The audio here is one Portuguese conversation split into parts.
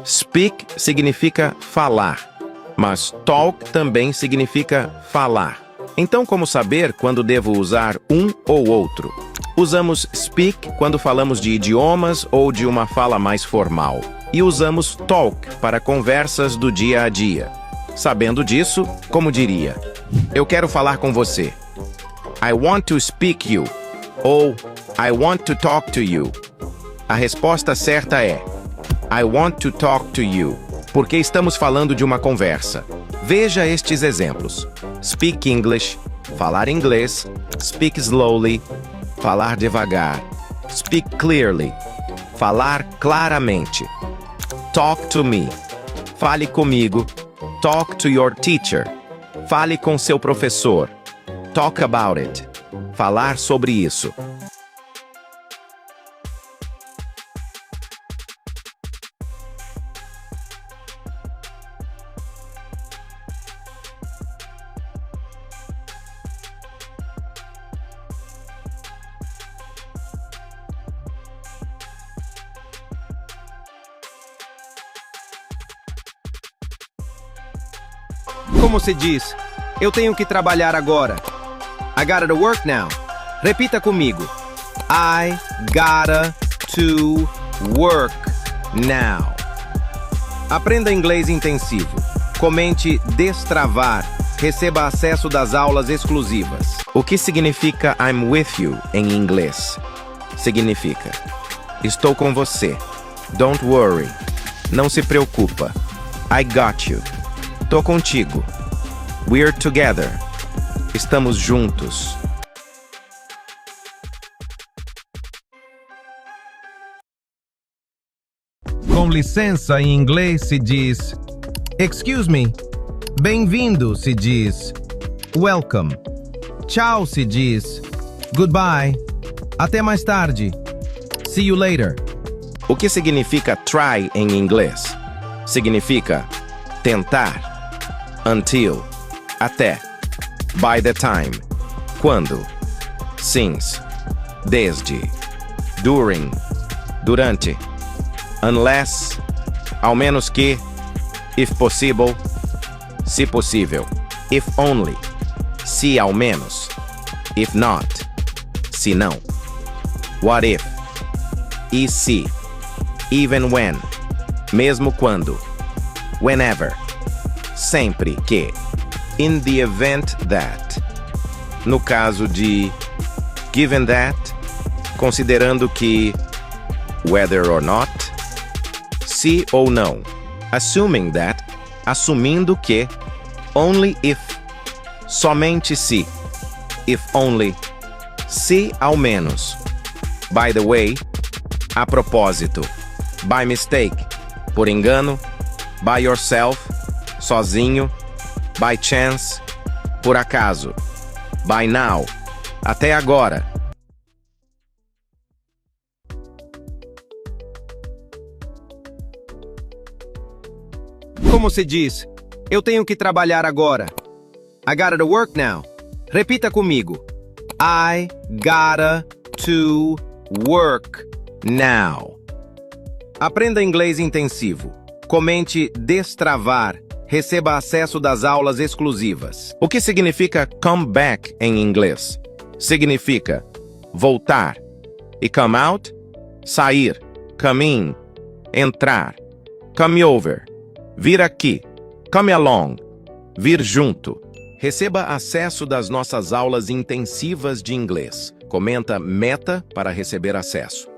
Speak significa falar, mas talk também significa falar. Então, como saber quando devo usar um ou outro? Usamos speak quando falamos de idiomas ou de uma fala mais formal. E usamos talk para conversas do dia a dia. Sabendo disso, como diria? Eu quero falar com você. I want to speak you. Ou I want to talk to you. A resposta certa é I want to talk to you, porque estamos falando de uma conversa. Veja estes exemplos. Speak English, falar inglês. Speak slowly, falar devagar. Speak clearly, falar claramente. Talk to me, fale comigo. Talk to your teacher, fale com seu professor. Talk about it, falar sobre isso. Como se diz? Eu tenho que trabalhar agora. I gotta to work now. Repita comigo. I gotta to work now. Aprenda inglês intensivo. Comente destravar. Receba acesso das aulas exclusivas. O que significa I'm with you em inglês? Significa estou com você. Don't worry. Não se preocupa. I got you. Tô contigo. We're together. Estamos juntos. Com licença, em inglês se diz excuse me. Bem-vindo se diz welcome. Tchau se diz goodbye. Até mais tarde. See you later. O que significa try em inglês? Significa tentar. Until, até. By the time, quando. Since, desde. During, durante. Unless, ao menos que. If possible, se possível. If only, se ao menos. If not, se não. What if, e se. Even when, mesmo quando. Whenever, sempre que. In the event that. No caso de given that, considerando que whether or not, se ou não. Assuming that, assumindo que. Only if, somente se. If only, se ao menos. By the way, a propósito. By mistake, por engano. By yourself, sozinho. By chance, por acaso. By now, até agora. Como se diz? Eu tenho que trabalhar agora. I gotta to work now. Repita comigo. I gotta to work now. Aprenda inglês intensivo. Comente destravar. Receba acesso das aulas exclusivas. O que significa come back em inglês? Significa voltar. E come out? Sair. Come in. Entrar. Come over. Vir aqui. Come along. Vir junto. Receba acesso das nossas aulas intensivas de inglês. Comenta meta para receber acesso.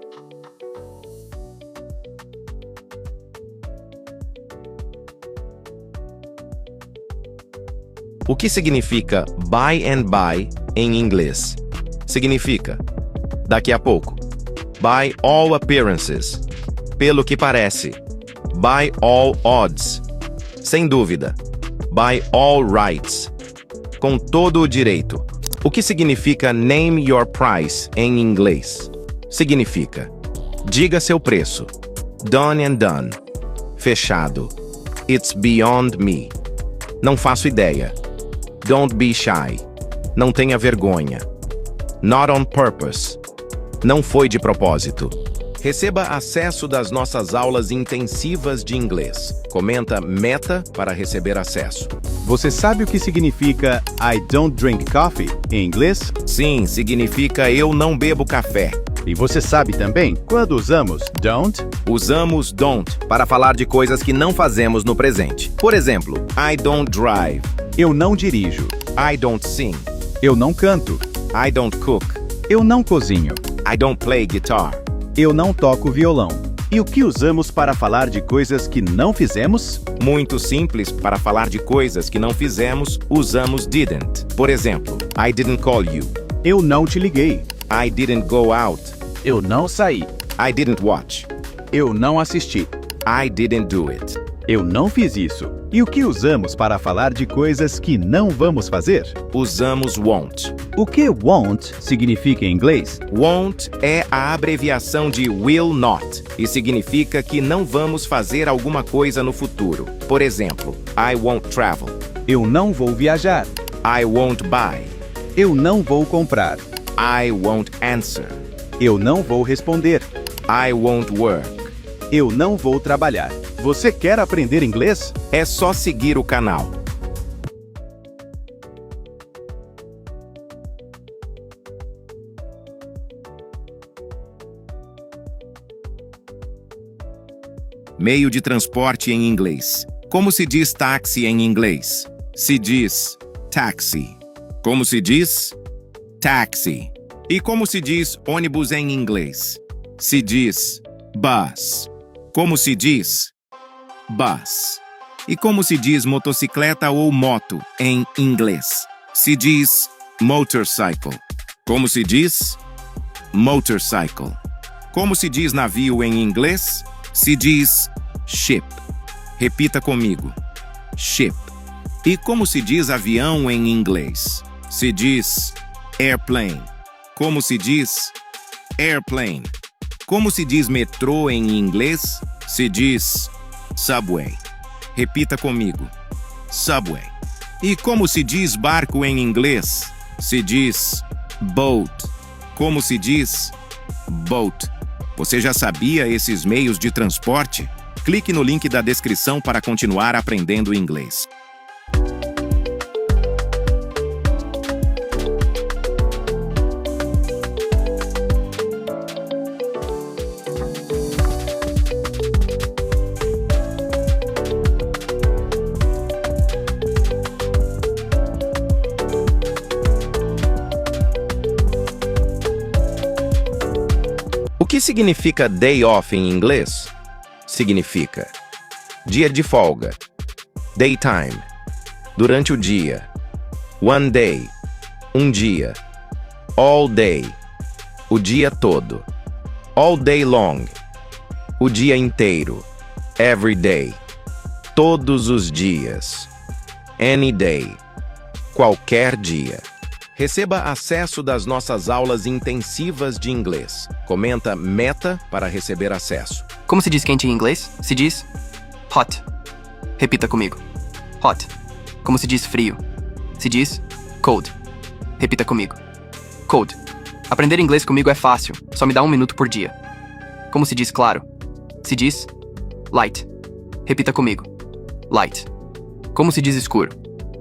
O que significa by and by em inglês? Significa daqui a pouco. By all appearances. Pelo que parece. By all odds. Sem dúvida. By all rights. Com todo o direito. O que significa name your price em inglês? Significa diga seu preço. Done and done. Fechado. It's beyond me. Não faço ideia. Don't be shy. Não tenha vergonha. Not on purpose. Não foi de propósito. Receba acesso das nossas aulas intensivas de inglês. Comenta meta para receber acesso. Você sabe o que significa I don't drink coffee em inglês? Sim, significa eu não bebo café. E você sabe também quando usamos don't? Usamos don't. Para falar de coisas que não fazemos no presente. Por exemplo, I don't drive. Eu não dirijo. I don't sing. Eu não canto. I don't cook. Eu não cozinho. I don't play guitar. Eu não toco violão. E o que usamos para falar de coisas que não fizemos? Muito simples, para falar de coisas que não fizemos, usamos didn't. Por exemplo, I didn't call you. Eu não te liguei. I didn't go out. Eu não saí. I didn't watch. Eu não assisti. I didn't do it. Eu não fiz isso. E o que usamos para falar de coisas que não vamos fazer? Usamos won't. O que won't significa em inglês? Won't é a abreviação de will not e significa que não vamos fazer alguma coisa no futuro. Por exemplo, I won't travel. Eu não vou viajar. I won't buy. Eu não vou comprar. I won't answer. Eu não vou responder. I won't work. Eu não vou trabalhar. Você quer aprender inglês? É só seguir o canal. Meio de transporte em inglês. Como se diz táxi em inglês? Se diz taxi. Como se diz? Taxi. E como se diz ônibus em inglês? Se diz bus. Como se diz? Bus. E como se diz motocicleta ou moto em inglês? Se diz motorcycle. Como se diz? Motorcycle. Como se diz navio em inglês? Se diz ship. Repita comigo. Ship. E como se diz avião em inglês? Se diz airplane. Como se diz? Airplane. Como se diz metrô em inglês? Se diz subway. Repita comigo. Subway. E como se diz barco em inglês? Se diz boat. Como se diz? Boat. Você já sabia esses meios de transporte? Clique no link da descrição para continuar aprendendo inglês. O que significa day off em inglês? Significa dia de folga, daytime, durante o dia, one day, um dia, all day, o dia todo, all day long, o dia inteiro, every day, todos os dias, any day, qualquer dia. Receba acesso das nossas aulas intensivas de inglês. Comenta meta para receber acesso. Como se diz quente em inglês? Se diz hot. Repita comigo. Hot. Como se diz frio? Se diz cold. Repita comigo. Cold. Aprender inglês comigo é fácil. Só me dá 1 minuto por dia. Como se diz claro? Se diz light. Repita comigo. Light. Como se diz escuro?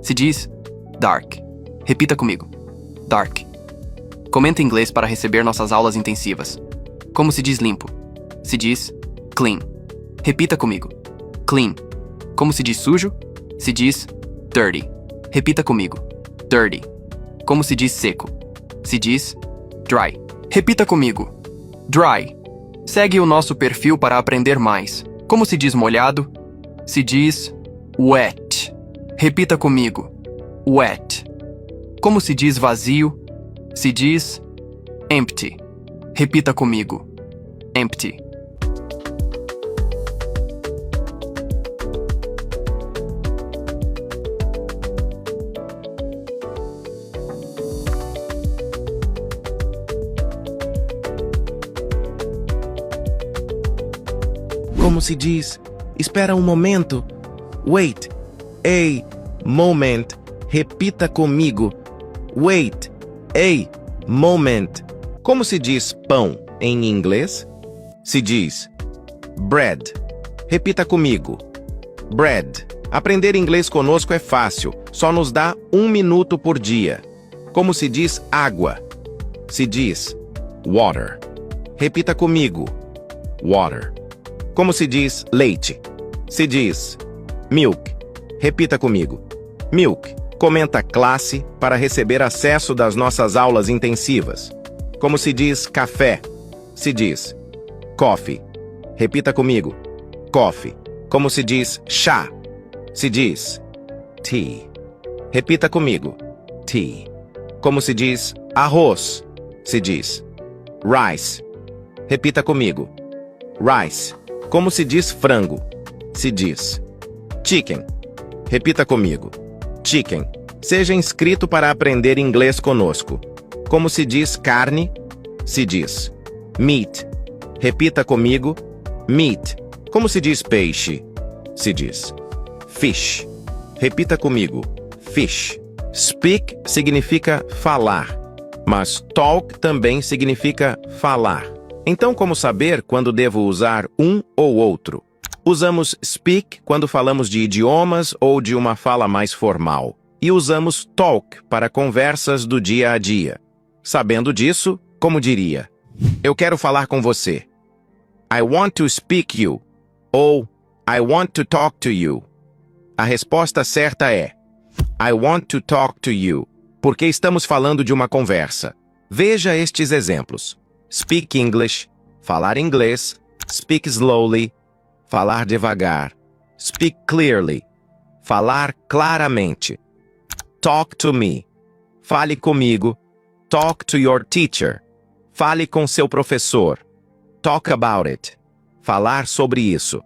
Se diz dark. Repita comigo. Dark. Comenta em inglês para receber nossas aulas intensivas. Como se diz limpo? Se diz clean. Repita comigo. Clean. Como se diz sujo? Se diz dirty. Repita comigo. Dirty. Como se diz seco? Se diz dry. Repita comigo. Dry. Segue o nosso perfil para aprender mais. Como se diz molhado? Se diz wet. Repita comigo. Wet. Como se diz vazio? Se diz empty. Repita comigo. Empty. Como se diz? Espera um momento. Wait. A moment. Repita comigo. Wait. A moment. Como se diz pão em inglês? Se diz bread. Repita comigo. Bread. Aprender inglês conosco é fácil, só nos dá 1 minuto por dia. Como se diz água? Se diz water. Repita comigo. Water. Como se diz leite? Se diz milk. Repita comigo. Milk. Comenta classe para receber acesso das nossas aulas intensivas. Como se diz café? Se diz coffee. Repita comigo. Coffee. Como se diz chá? Se diz tea. Repita comigo. Tea. Como se diz arroz? Se diz rice. Repita comigo. Rice. Como se diz frango? Se diz chicken. Repita comigo. Chicken. Seja inscrito para aprender inglês conosco. Como se diz carne? Se diz meat. Repita comigo. Meat. Como se diz peixe? Se diz fish. Repita comigo. Fish. Speak significa falar, mas talk também significa falar. Então, como saber quando devo usar um ou outro? Usamos speak quando falamos de idiomas ou de uma fala mais formal. E usamos talk para conversas do dia a dia. Sabendo disso, como diria? Eu quero falar com você. I want to speak you. Ou I want to talk to you. A resposta certa é I want to talk to you, porque estamos falando de uma conversa. Veja estes exemplos. Speak English, falar inglês. Speak slowly, falar devagar. Speak clearly, falar claramente. Talk to me, fale comigo. Talk to your teacher, fale com seu professor. Talk about it, falar sobre isso.